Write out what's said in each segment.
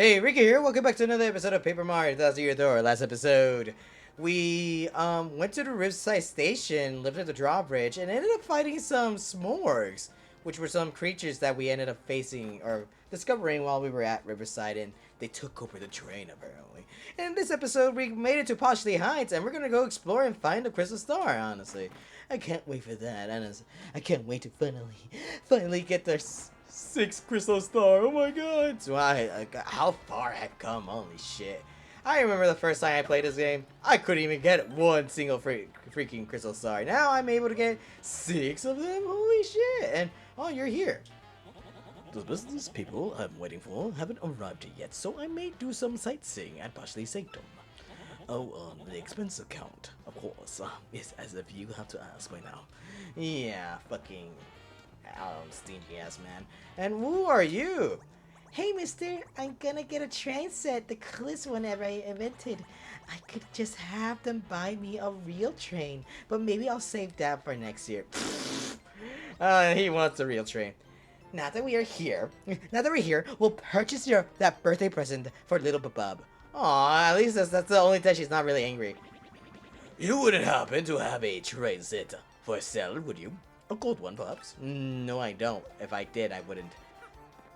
Hey, Ricky here. Welcome back to another episode of Paper Mario Thousand Year Door. Last episode, we went to the Riverside Station, lived at the drawbridge, and ended up fighting some Smorgs, which were some creatures that we ended up facing or discovering while we were at Riverside, and they took over the train apparently. And in this episode, we made it to Poshly Heights, and we're gonna go explore and find the Crystal Star. Honestly, I can't wait for that. Honestly, I can't wait to finally get there. Six Crystal Star. Oh my god. So how far I've come. Holy shit. I remember the first time I played this game, I couldn't even get one single freaking Crystal Star. Now I'm able to get six of them. Holy shit. And, oh, you're here. The business people I'm waiting for haven't arrived yet, so I may do some sightseeing at Poshly Sanctum. Oh, the expense account, of course, is as if you have to ask by now. Yeah, fucking stingy ass man. And who are you? Hey, mister, I'm gonna get a train set, the coolest one ever I invented. I could just have them buy me a real train, but maybe I'll save that for next year. He wants a real train. Now that we're here, we'll purchase that birthday present for little Bub. Aw, at least that's the only time she's not really angry. You wouldn't happen to have a train set for sale, would you? A gold one, perhaps? No, I don't. If I did, I wouldn't.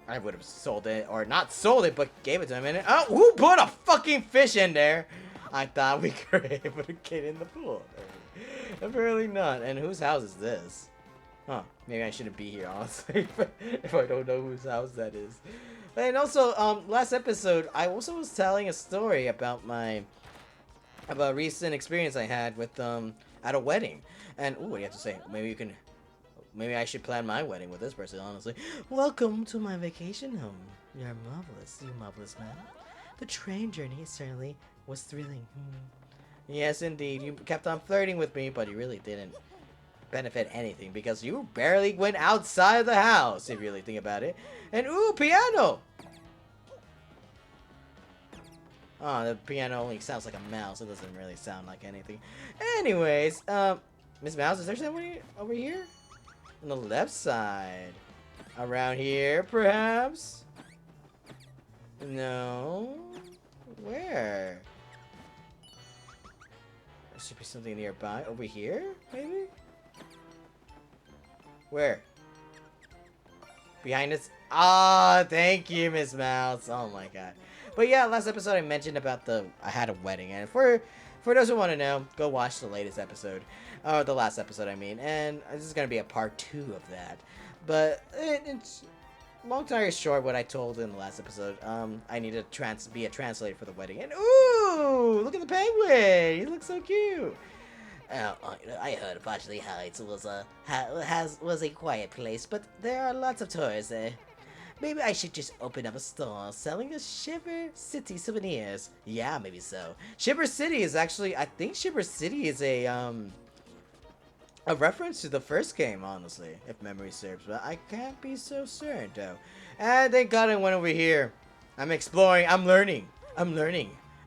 I would have sold it, or not sold it, but gave it to him. And who put a fucking fish in there? I thought we were able to get in the pool. Apparently not. And whose house is this? Huh? Maybe I shouldn't be here, honestly, if I don't know whose house that is. And also, last episode, I also was telling a story about a recent experience I had with at a wedding. And what do you have to say? Maybe I should plan my wedding with this person, honestly. Welcome to my vacation home. You're marvelous, you marvelous man. The train journey certainly was thrilling. Yes, indeed. You kept on flirting with me, but you really didn't benefit anything because you barely went outside of the house, if you really think about it. And ooh, piano! Oh, the piano only sounds like a mouse. It doesn't really sound like anything. Anyways, Miss Mouse, is there somebody over here? On the left side. Around here, perhaps? No. Where? There should be something nearby. Over here, maybe? Where? Behind us? Ah, thank you, Miss Mouse. Oh my god. But yeah, last episode I mentioned about I had a wedding, and for those who want to know, go watch the latest episode. Or the last episode, I mean. And this is going to be a part 2 of that. But it's long story short, what I told in the last episode, I need to be a translator for the wedding. And ooh, look at the penguin. He looks so cute. I heard Poshly Heights was a quiet place, but there are lots of tourists there. Maybe I should just open up a store selling the Shiver City souvenirs. Yeah, maybe so. Shiver City is actually, I think Shiver City is a reference to the first game, honestly, if memory serves, but I can't be so certain, though. And thank God I went over here. I'm exploring, I'm learning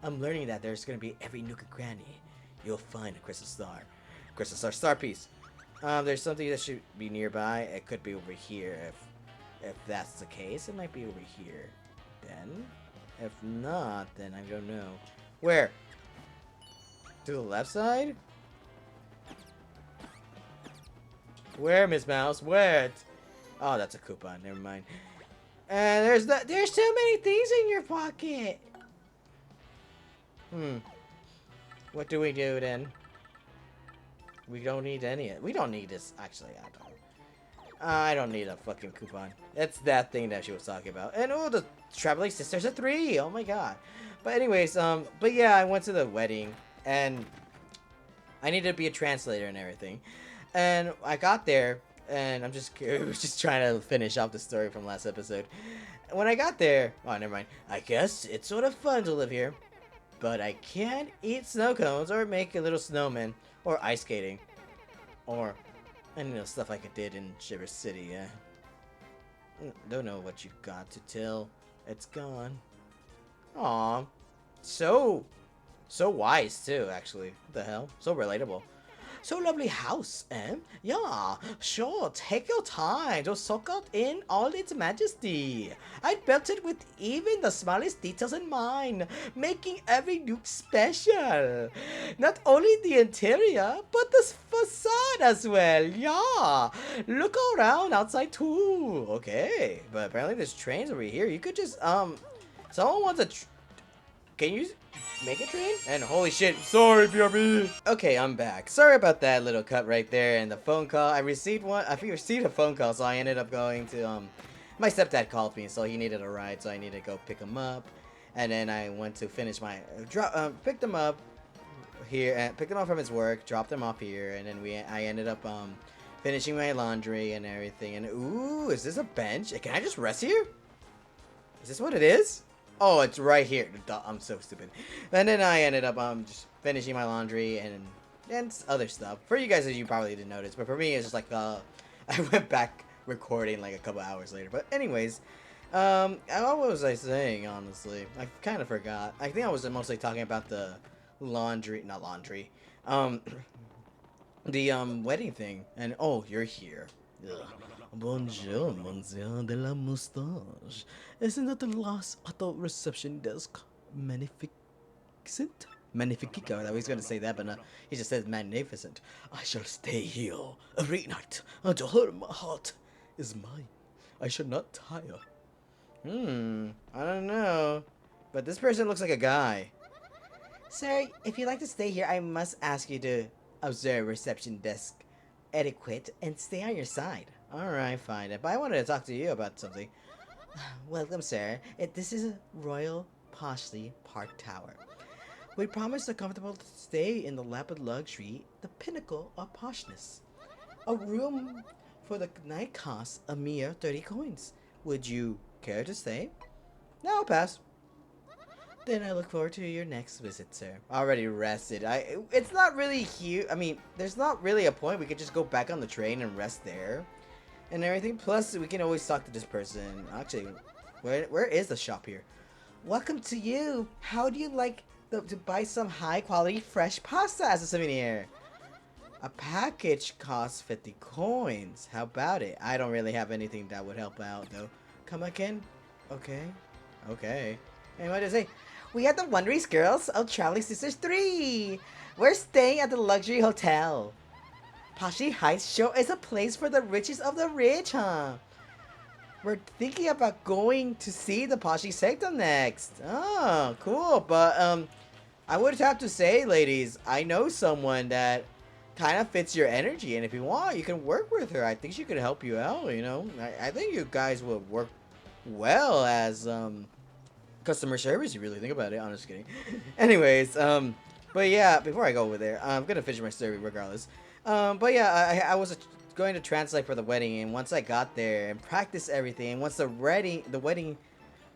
that there's gonna be every nook and cranny. You'll find a Crystal Star. Star piece. There's something that should be nearby. It could be over here, if that's the case. It might be over here, then. If not, then I don't know. Where? To the left side? Where, Miss Mouse? Where? Oh, that's a coupon. Never mind. And there's too many things in your pocket. What do we do then? We don't need any. We don't need this. Actually, I don't. I don't need a fucking coupon. It's that thing that she was talking about. And oh, the Traveling Sisters are 3. Oh my god. But anyways, but yeah, I went to the wedding and I needed to be a translator and everything. And I got there, and I was just trying to finish off the story from last episode. When I got there, oh, never mind. I guess it's sort of fun to live here, but I can't eat snow cones or make a little snowman or ice skating, or any of the stuff like I did in Shiver City. Don't know what you got to tell. It's gone. Aw, so wise too. Actually, what the hell? So relatable. So lovely house, eh? Yeah, sure, take your time to soak out in all its majesty. I built it with even the smallest details in mind, making every nook special. Not only the interior, but the facade as well, yeah. Look around outside too. Okay, but apparently there's trains over here. You could just, someone wants a, can you make a train? And holy shit, sorry, BRB. Okay, I'm back. Sorry about that little cut right there and the phone call. I received a phone call, so I ended up going to, my stepdad called me, so he needed a ride, so I needed to go pick him up. And then I went to finish my, picked him up here, and picked him up from his work, dropped him off here, and then I ended up, finishing my laundry and everything. And ooh, is this a bench? Can I just rest here? Is this what it is? Oh, it's right here. I'm so stupid. And then I ended up just finishing my laundry and other stuff. For you guys, you probably didn't notice, but for me, it's just like I went back recording like a couple hours later. But anyways, what was I saying? Honestly, I kind of forgot. I think I was mostly talking about the not laundry, the wedding thing. And oh, you're here. Ugh. Bonjour, Monsieur de la Moustache. Isn't that the last auto reception desk? Magnificent? Magnifica. I was going to say that, but no. He just said magnificent. I shall stay here every night until her heart is mine. I shall not tire. I don't know. But this person looks like a guy. Sir, if you'd like to stay here, I must ask you to observe reception desk etiquette and stay on your side. Alright, fine. But I wanted to talk to you about something. Welcome, sir. This is a Royal Poshly Park Tower. We promise a comfortable stay in the lap of luxury, the pinnacle of poshness. A room for the night costs a mere 30 coins. Would you care to stay? No, I'll pass. Then I look forward to your next visit, sir. Already rested. It's not really huge. I mean, there's not really a point. We could just go back on the train and rest there and everything. Plus, we can always talk to this person. Actually, where is the shop here? Welcome to you. How do you like to buy some high quality fresh pasta as a souvenir? A package costs 50 coins. How about it? I don't really have anything that would help out though. Come again? Okay. Okay. And what does it say? We are the Wondrous Girls of Traveling Sisters 3. We're staying at the luxury hotel. Poshly Heights sure is a place for the richest of the rich, huh? We're thinking about going to see the Poshly Sectum next. Oh, cool. But, I would have to say, ladies, I know someone that kind of fits your energy. And if you want, you can work with her. I think she could help you out, you know? I think you guys would work well as, customer service, you really think about it. I'm just kidding. Anyways, but yeah, before I go over there, I'm gonna finish my story regardless. But yeah, I was going to translate for the wedding, and once I got there and practiced everything, and once the wedding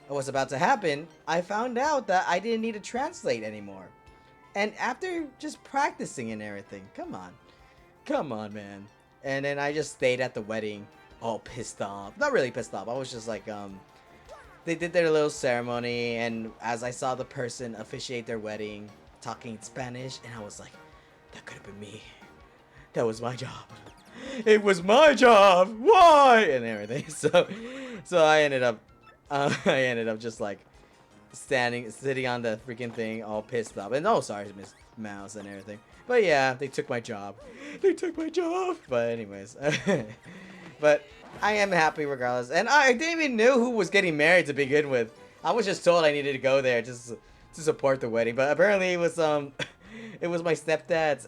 was about to happen, I found out that I didn't need to translate anymore. And after just practicing and everything, come on, man. And then I just stayed at the wedding, all pissed off. Not really pissed off. I was just like, they did their little ceremony, and as I saw the person officiate their wedding, talking Spanish, and I was like, that could have been me. That was my job. It was my job. Why? And everything. So I ended up just like sitting on the freaking thing, all pissed off. And oh, sorry, Miss Mouse and everything. But yeah, they took my job. They took my job. But anyways, but I am happy regardless. And I didn't even know who was getting married to begin with. I was just told I needed to go there just to support the wedding. But apparently it was it was my stepdad's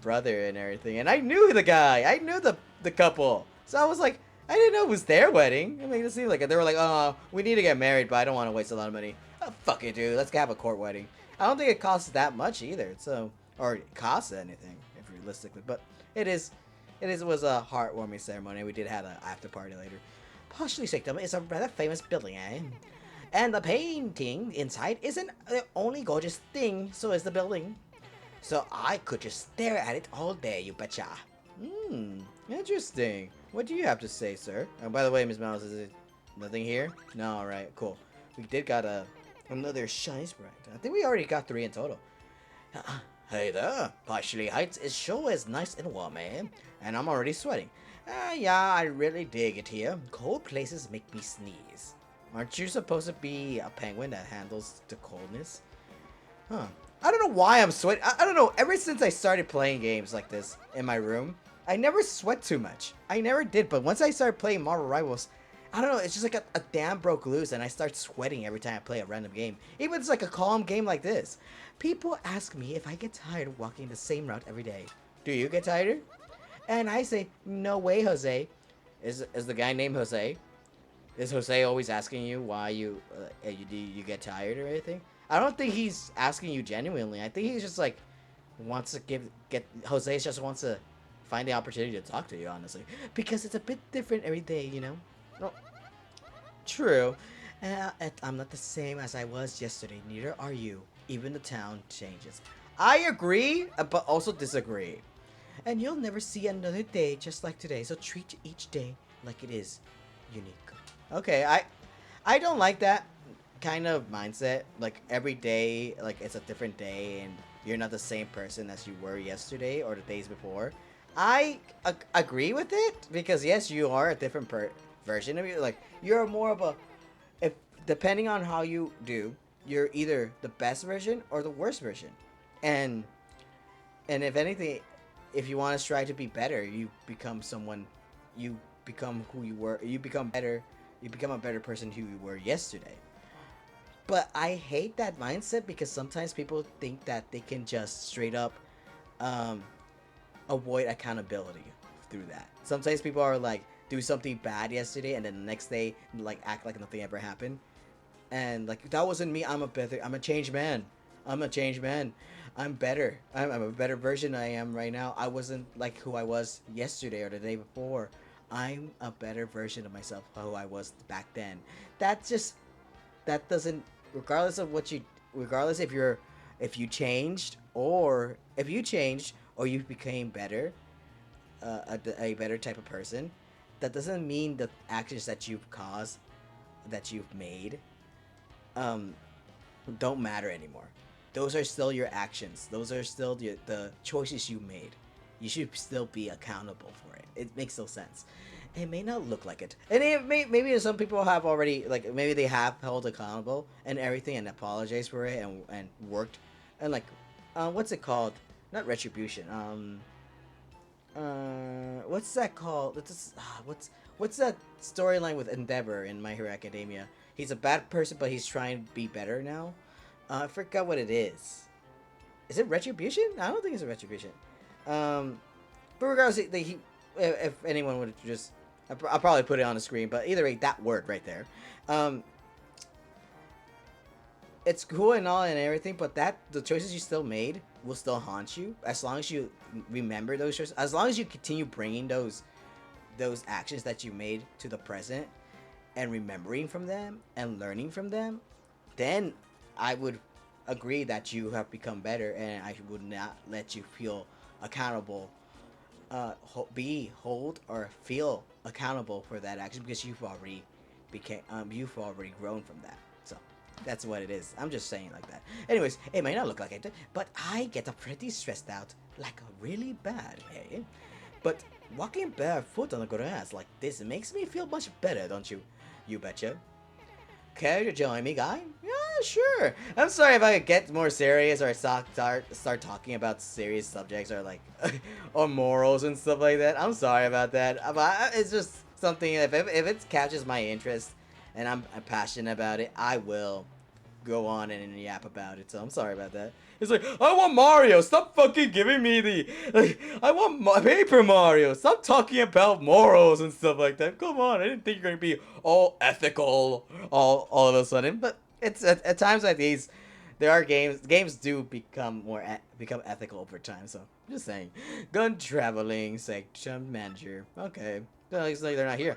brother and everything. And I knew the guy. I knew the couple. So I was like, I didn't know it was their wedding. I mean, it seemed like they were like, oh, we need to get married, but I don't want to waste a lot of money. Oh, fuck it, dude. Let's have a court wedding. I don't think it costs that much either. So, or it costs anything, if realistically. But it was a heartwarming ceremony. We did have an after party later. Poshly Sectum is a rather famous building, eh? And the painting inside isn't the only gorgeous thing, so is the building. So I could just stare at it all day, you betcha. Interesting. What do you have to say, sir? And by the way, Miss Mouse, is it nothing here? No, alright, cool. We did got another shiny sprite. I think we already got 3 in total. Hey there, Poshly Heights is sure is nice and warm, eh? And I'm already sweating. Yeah, I really dig it here. Cold places make me sneeze. Aren't you supposed to be a penguin that handles the coldness? Huh. I don't know why I'm sweating. I don't know. Ever since I started playing games like this in my room, I never sweat too much. I never did, but once I started playing Marvel Rivals, I don't know. It's just like a dam broke loose, and I start sweating every time I play a random game. Even if it's like a calm game like this. People ask me if I get tired of walking the same route every day. Do you get tired? And I say, no way, Jose. Is the guy named Jose? Is Jose always asking you why you get tired or anything? I don't think he's asking you genuinely. I think he's just like wants to get Jose just wants to find the opportunity to talk to you, honestly, because it's a bit different every day, you know. No, true. I'm not the same as I was yesterday. Neither are you. Even the town changes. I agree, but also disagree. And you'll never see another day just like today. So treat each day like it is unique. Okay, I don't like that kind of mindset. Like every day, like it's a different day, and you're not the same person as you were yesterday or the days before. I agree with it because yes, you are a different version of you. Like you're more of a if depending on how you do, you're either the best version or the worst version, and if anything, if you want to strive to be better, you become someone, you become who you were. You become better. You become a better person who you were yesterday. But I hate that mindset because sometimes people think that they can just straight up um, avoid accountability through that. Sometimes people are like do something bad yesterday and then the next day like act like nothing ever happened. And like that wasn't me. I'm a changed man. I'm a changed man. I'm better. I'm a better version I am right now. I wasn't like who I was yesterday or the day before. I'm a better version of myself who I was back then. That just that doesn't regardless of what you regardless if you changed or if you changed or you became better a better type of person, that doesn't mean the actions that you've caused that you've made um don't matter anymore. Those are still your actions. Those are still the choices you made. You should still be accountable for it. It makes no sense. It may not look like it, and maybe some people have already like maybe they have held accountable and everything and apologized for it and worked and like, what's it called? Not retribution. What's that called? What's that storyline with Endeavor in My Hero Academia? He's a bad person, but he's trying to be better now. I forgot what it is. Is it retribution? I don't think it's a retribution. Um, but regardless, if anyone would just, I'll probably put it on the screen. But either way, that word right there, um, it's cool and all and everything. But that the choices you still made will still haunt you as long as you remember those choices. As long as you continue bringing those actions that you made to the present and remembering from them and learning from them, then I would agree that you have become better, and I would not let you feel accountable, be hold or feel accountable for that action because you've already grown from that. So that's what it is. I'm just saying like that. Anyways, it might not look like it, but I get pretty stressed out, like really bad, hey. But walking barefoot on the grass like this makes me feel much better, don't you? You betcha. Care to join me, guy? Yeah, sure. I'm sorry if I get more serious or start talking about serious subjects or like or morals and stuff like that. I'm sorry about that. But it's just something. If it catches my interest and I'm passionate about it, I will go on and yap about it. So I'm sorry about that. It's like I want Mario. Stop fucking giving me the. Like, I want Paper Mario. Stop talking about morals and stuff like that. Come on, I didn't think you're gonna be all ethical all of a sudden. But it's at times like these, there are games do become become ethical over time. So I'm just saying, gun traveling section manager. Okay, well, looks like they're not here.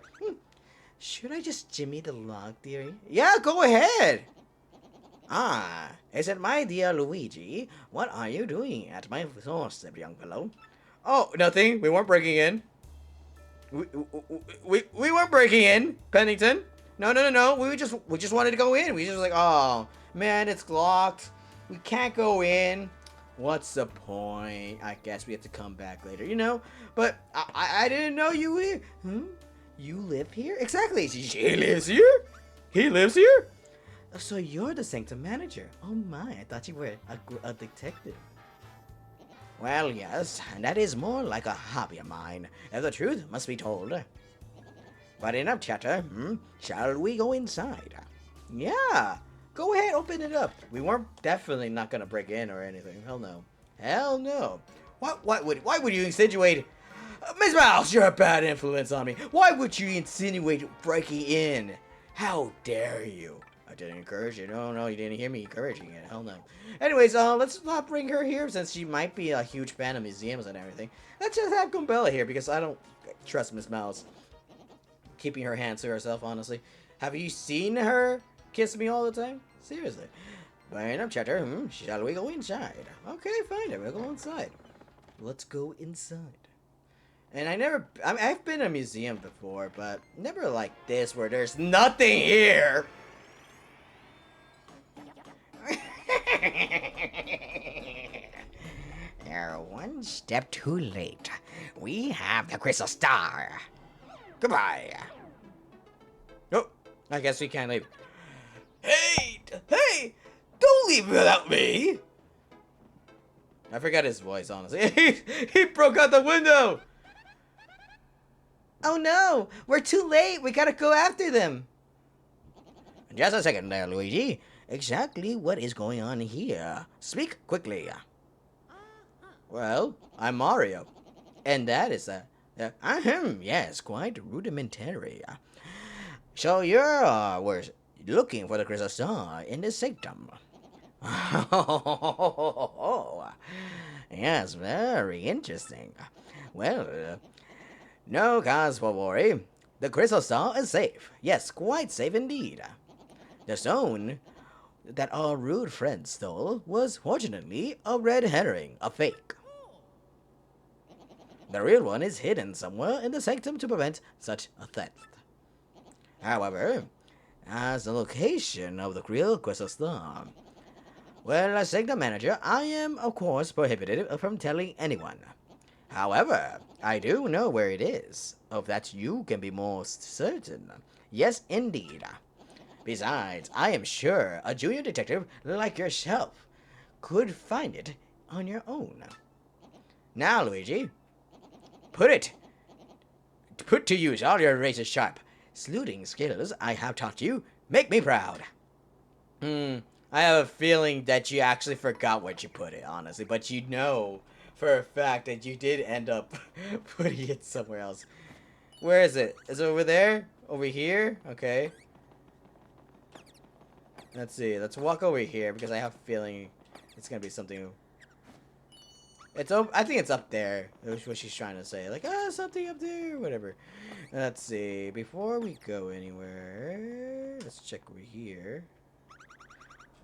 Should I just Jimmy the log theory? Yeah, go ahead. Ah, is it my dear Luigi? What are you doing at my doorstep, young fellow? Oh, nothing. We weren't breaking in. We weren't breaking in, Pennington. No, no, no, no. We just wanted to go in. We just like, oh man, it's locked. We can't go in. What's the point? I guess we have to come back later, you know? But I didn't know you were here. Hmm? You live here? Exactly. She lives here? He lives here? So you're the Sanctum manager. Oh my, I thought you were a detective. Well, yes, and that is more like a hobby of mine, if the truth must be told. But enough chatter, shall we go inside? Yeah, go ahead, open it up. We weren't definitely not gonna break in or anything. Hell no. Hell no. Why would you insinuate? Miss Mouse, you're a bad influence on me. Why would you insinuate breaking in? How dare you? I didn't encourage it. No, you didn't hear me encouraging it. Hell no. Anyways, let's not bring her here since she might be a huge fan of museums and everything. Let's just have Gumbella here because I don't trust Miss Mouse keeping her hands to herself, honestly. Have you seen her kiss me all the time? Seriously. Burn up, chatter. Shall we go inside? Okay, fine. We'll go inside. Let's go inside. And I've been in a museum before, but never like this where there's nothing here. You're one step too late. We have the crystal star. Goodbye. Oh, I guess we can't leave. Hey! Don't leave without me! I forgot his voice, honestly. He broke out the window! Oh no! We're too late! We gotta go after them! Just a second there, Luigi. Exactly what is going on here? Speak quickly. Well, I'm Mario. And that is Yes, quite rudimentary. So you're were looking for the crystal star in the sanctum. Yes, very interesting. Well, no cause for worry. The crystal star is safe. Yes, quite safe indeed. The stone that our rude friend stole was fortunately a red herring, a fake. The real one is hidden somewhere in the sanctum to prevent such a theft. However, as the location of the real crystal star, well, as sanctum manager, I am of course prohibited from telling anyone. However, I do know where it is. Of that you can be most certain. Yes, indeed. Besides, I am sure a junior detective like yourself could find it on your own. Now, Luigi, put to use all your razor sharp sleuthing skills I have taught you. Make me proud. I have a feeling that you actually forgot where you put it, honestly. But you know for a fact that you did end up putting it somewhere else. Where is it? Is it over there? Over here? Okay. Let's see. Let's walk over here because I have a feeling it's gonna be something. I think it's up there. That's what she's trying to say. Like, something up there, whatever. Let's see. Before we go anywhere, let's check over here.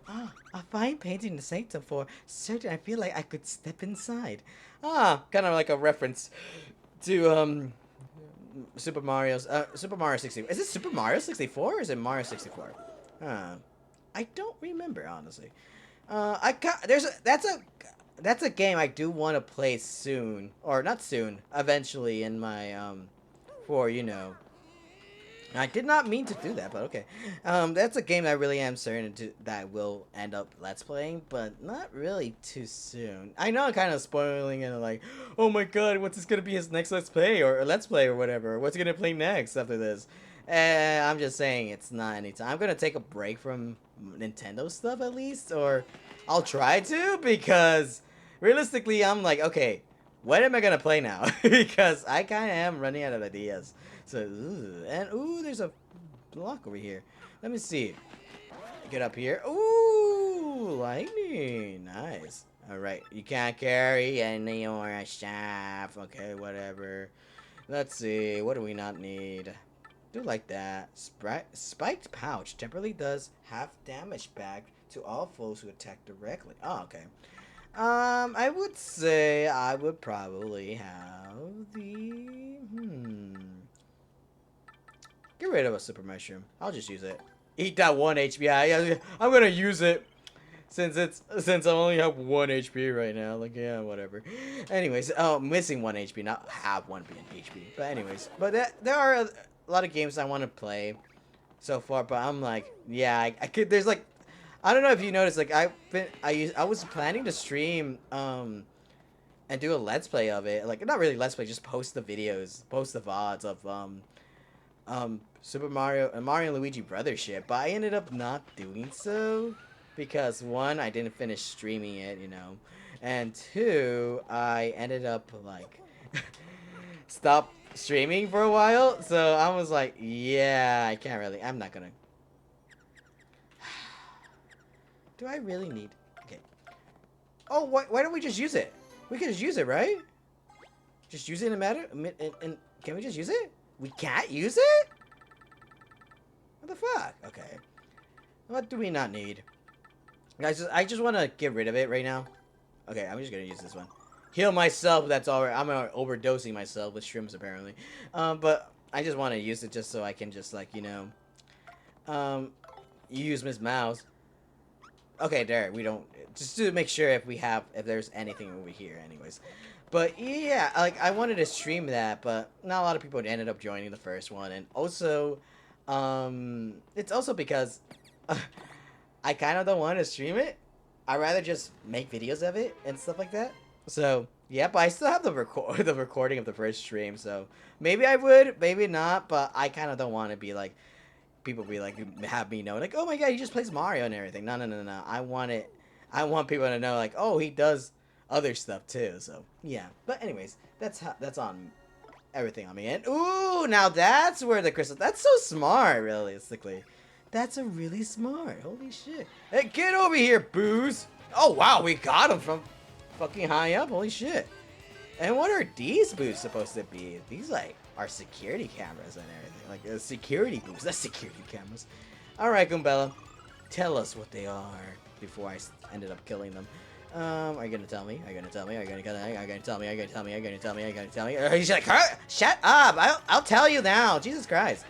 A fine painting in the sanctum for certain. I feel like I could step inside. Kind of like a reference to Super Mario 64. Is it Super Mario 64 or is it Mario 64? I don't remember, honestly. That's a game I do want to play soon, or not soon, eventually in my for I did not mean to do that, but okay. That's a game that I really am certain that I will end up let's playing, but not really too soon. I know I'm kind of spoiling it, like, oh my god, what's this gonna be his next let's play or let's play or whatever? What's he gonna play next after this? And I'm just saying it's not anytime. I'm gonna take a break from Nintendo stuff at least, or I'll try to because realistically, I'm like, okay, what am I gonna play now? Because I kind of am running out of ideas. So, there's a block over here. Let me see. Get up here. Ooh, lightning. Nice. Alright, you can't carry any more stuff. Okay, whatever. Let's see. What do we not need? Do like that. Spiked pouch temporarily does half damage back to all foes who attack directly. Oh, okay. I would say I would probably have the get rid of a super mushroom. I'll just use it. Eat that 1 HP. I'm gonna use it. since I only have 1 HP right now. Like, yeah, whatever. Anyways, oh, missing 1 HP, not have 1 HP. But anyways, but there are a lot of games I want to play so far. But I'm like, yeah, I could. There's like, I don't know if you noticed. Like, I was planning to stream and do a let's play of it. Like, not really let's play, just post the videos, post the VODs of Super Mario and Mario and Luigi Brothership, but I ended up not doing so because one, I didn't finish streaming it, you know, and two, I ended up like stop streaming for a while, so I was like, yeah, I can't really, I'm not gonna. Do I really need? Okay. Oh, why don't we just use it? We can just use it, right? Just use it in a matter, and can we just use it? We can't use it? What the fuck? Okay. What do we not need? Guys, I just want to get rid of it right now. Okay, I'm just going to use this one. Heal myself, that's all right. I'm overdosing myself with shrimps, apparently. But I just want to use it just so I can just, like, you know, use Miss Mouse. Okay, there, we don't, just to make sure if there's anything over here, anyways. But yeah, like, I wanted to stream that, but not a lot of people ended up joining the first one, and also, it's also because I kind of don't want to stream it. I'd rather just make videos of it and stuff like that. So yeah, but I still have the recording of the first stream, so maybe I would, maybe not, but I kind of don't want to be like, people be like, have me know, like, oh my god, he just plays Mario and everything. No, no, no, no. I want people to know, like, oh, he does other stuff too. So yeah. But anyways, that's on everything on me. And ooh, now that's where the crystal. That's so smart, realistically. That's a really smart. Holy shit! Hey, get over here, Booze. Oh wow, we got him from fucking high up. Holy shit! And what are these boots supposed to be? These like are security cameras and everything. Like security boots. That's security cameras. All right, Goombella, tell us what they are before I ended up killing them. Are you gonna tell me? Are you gonna tell me? Are you gonna tell me? Are you gonna tell me? Are you gonna tell me? Are you gonna tell me? Are you gonna tell me? He's like, shut up! I'll tell you now. Jesus Christ.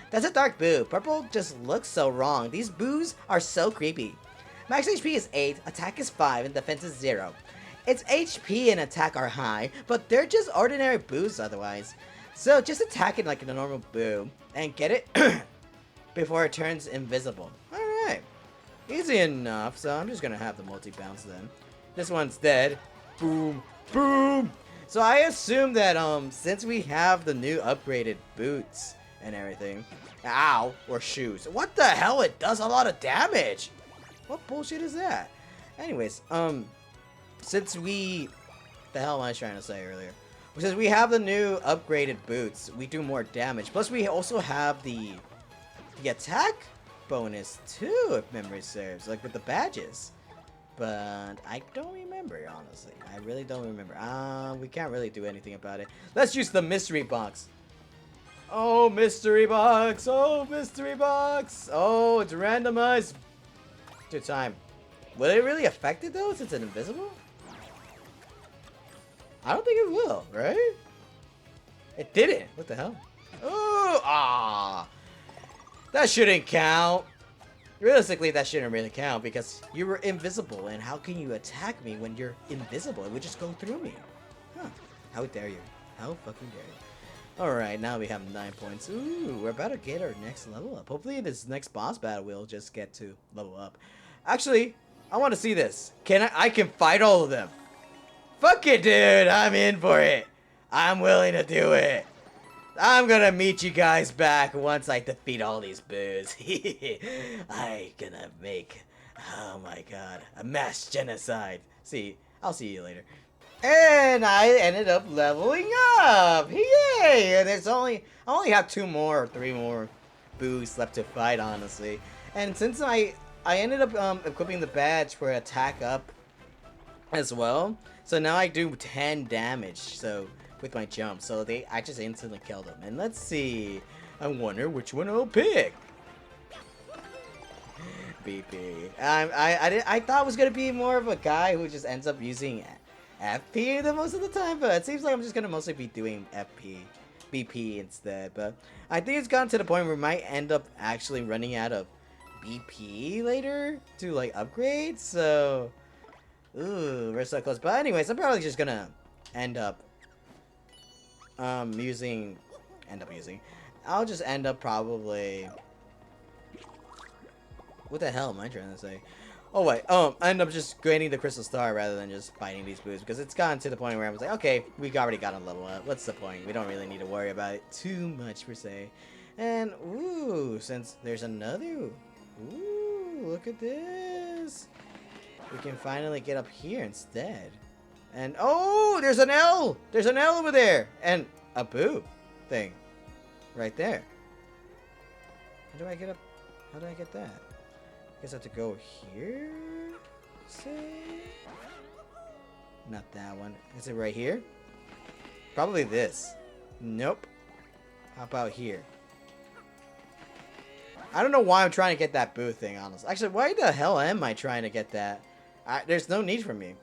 That's a dark boo. Purple just looks so wrong. These boos are so creepy. Max HP is 8, attack is 5, and defense is 0. Its HP and attack are high, but they're just ordinary boos otherwise. So just attack it like a normal boo, and get it before it turns invisible. Alright. Easy enough, so I'm just gonna have the multi-bounce then. This one's dead. Boom. Boom! So I assume that, since we have the new upgraded boots and everything. Ow! Or shoes. What the hell? It does a lot of damage! What bullshit is that? Anyways, since we... The hell am I trying to say earlier? Since we have the new upgraded boots, we do more damage. Plus, we also have the attack bonus too, if memory serves. Like with the badges. But I don't remember, honestly. I really don't remember. We can't really do anything about it. Let's use the mystery box. Oh, mystery box! Oh, mystery box! Oh, it's randomized to time. Will it really affect it though, since it's invisible? I don't think it will, right? It didn't. What the hell? Oh, that shouldn't count. Realistically, that shouldn't really count because you were invisible, and how can you attack me when you're invisible? It would just go through me. Huh. How dare you? How fucking dare you? Alright, now we have 9 points. Ooh, we're about to get our next level up. Hopefully in this next boss battle, we'll just get to level up. Actually, I want to see this. I can fight all of them. Fuck it, dude. I'm in for it. I'm willing to do it. I'm gonna meet you guys back once I defeat all these boos. I gonna make, oh my god, a mass genocide. I'll see you later. And I ended up leveling up. Yay! And I only have 2 more or 3 more boos left to fight, honestly. And since I ended up equipping the badge for attack up as well, so now I do 10 damage. So with my jump, so I just instantly killed them. And let's see. I wonder which one I'll pick. BP. I thought it was gonna be more of a guy who just ends up using FP the most of the time, but it seems like I'm just gonna mostly be doing BP instead. But I think it's gotten to the point where we might end up actually running out of BP later to like upgrade. So, ooh, we're so close. But anyways, I'm probably just gonna end up using. I'll just end up probably. What the hell am I trying to say? Oh wait, I end up just gaining the crystal star rather than just fighting these boos because it's gotten to the point where I was like, okay, we already got a level up. What's the point? We don't really need to worry about it too much per se. And ooh, since there's another, ooh, look at this. We can finally get up here instead. And oh, there's an L. There's an L over there and a boo thing right there. How do I get up? How do I get that? I guess I have to go here, say? Not that one. Is it right here? Probably this. Nope. How about here? I don't know why I'm trying to get that boo thing, honestly. Actually, why the hell am I trying to get that? There's no need for me.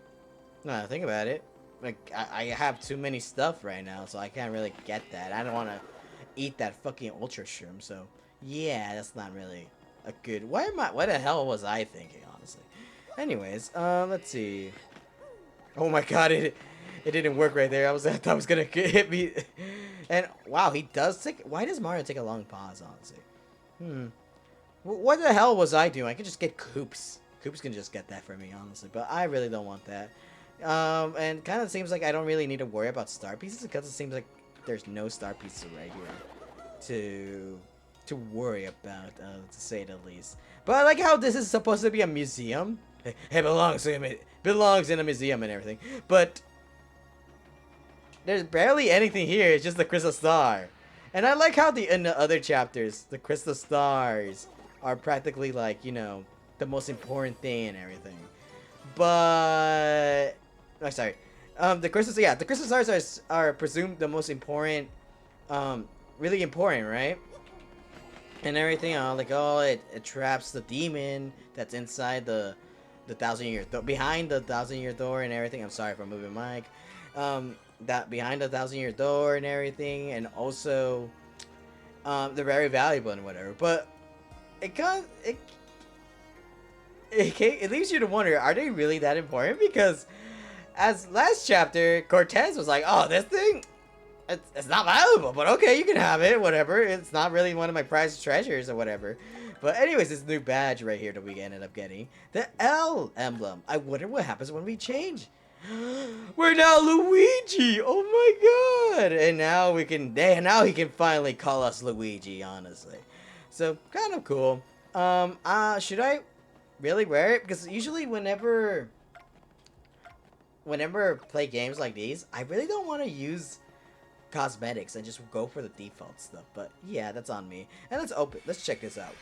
No, think about it. Like, I have too many stuff right now, so I can't really get that. I don't want to eat that fucking ultra shroom, so yeah, that's not really a good. Why the hell was I thinking, honestly? Anyways, let's see. Oh my god, it didn't work right there. I thought it was gonna hit me. And wow, he does take. Why does Mario take a long pause, honestly? What the hell was I doing? I could just get Koops. Koops can just get that for me, honestly. But I really don't want that. And kind of seems like I don't really need to worry about star pieces because it seems like there's no star pieces right here to worry about, to say the least. But I like how this is supposed to be a museum. It belongs in a museum and everything. But there's barely anything here. It's just the crystal star. And I like how in the other chapters, the crystal stars are practically like, you know, the most important thing and everything. But oh, sorry. The crystal stars are presumed the most important, really important, right? And everything, like, oh, it traps the demon that's inside the 1,000-year behind the 1,000-year door and everything. I'm sorry for moving mic. That behind the 1,000-year door and everything, and also, they're very valuable and whatever. But it leaves you to wonder: are they really that important? Because as last chapter, Cortez was like, "Oh, this thing." It's not valuable, but okay, you can have it, whatever. It's not really one of my prized treasures or whatever. But anyways, this new badge right here that we ended up getting. The L emblem. I wonder what happens when we change. We're now Luigi! Oh my god! And now now he can finally call us Luigi, honestly. So, kind of cool. Should I really wear it? Because usually whenever I play games like these, I really don't want to use cosmetics and just go for the default stuff. But yeah, that's on me. And let's check this out,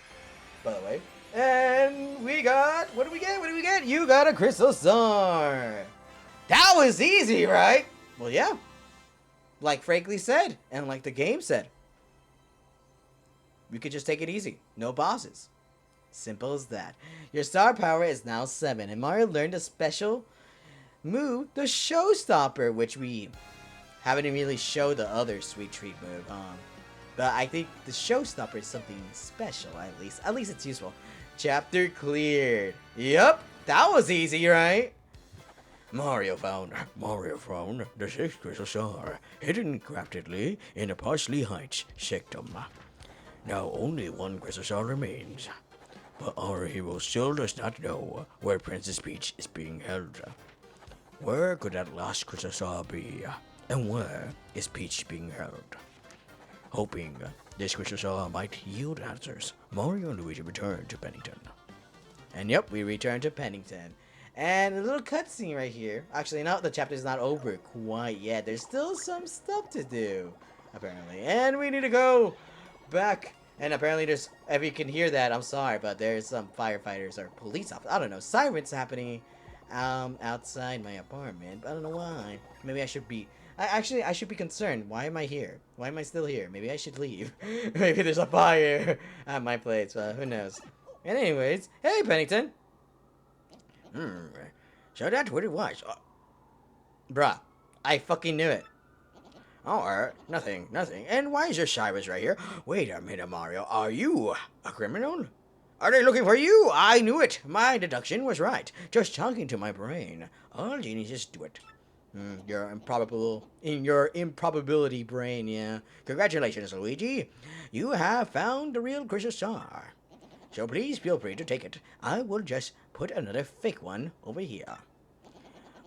by the way. And we got, what do we get? You got a crystal star. That was easy, right? Well, yeah, like Frankly said, and like the game said, we could just take it easy, no bosses. Simple as that. Your star power is now 7, and Mario learned a special move, the Showstopper, which we haven't really showed the other Sweet Treat move, but I think the Showstopper is something special, at least it's useful. Chapter cleared. Yup, that was easy, right? Mario found the 6th crystal star, hidden craftedly in the Poshly Heights sectum. Now only 1 crystal star remains, but our hero still does not know where Princess Peach is being held. Where could that last crystal star be? And where is Peach being held? Hoping this crystal star might yield answers, Mario and Luigi return to Pennington. And yep, we return to Pennington. And a little cutscene right here. Actually, no, the chapter's not over quite yet. There's still some stuff to do, apparently. And we need to go back. And apparently there's, if you can hear that, I'm sorry, but there's some firefighters or police officers, I don't know, sirens happening outside my apartment. I don't know why. Maybe I should be... I should be concerned. Why am I here? Why am I still here? Maybe I should leave. Maybe there's a fire at my place. Who knows? And anyways, hey, Pennington. So that's what it was. Bruh, I fucking knew it. Oh, nothing. And why is your Cyrus right here? Wait a minute, Mario. Are you a criminal? Are they looking for you? I knew it. My deduction was right. Just talking to my brain. All geniuses do it. In your improbability brain, yeah. Congratulations, Luigi. You have found the real crystal star. So please feel free to take it. I will just put another fake one over here.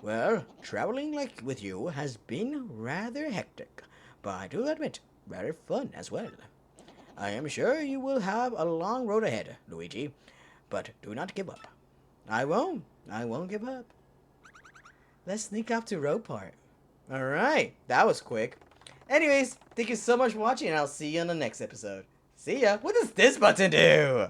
Well, traveling like with you has been rather hectic, but I do admit, rather fun as well. I am sure you will have a long road ahead, Luigi, but do not give up. I won't. I won't give up. Let's sneak up to road part. Alright, that was quick. Anyways, thank you so much for watching, and I'll see you in the next episode. See ya. What does this button do?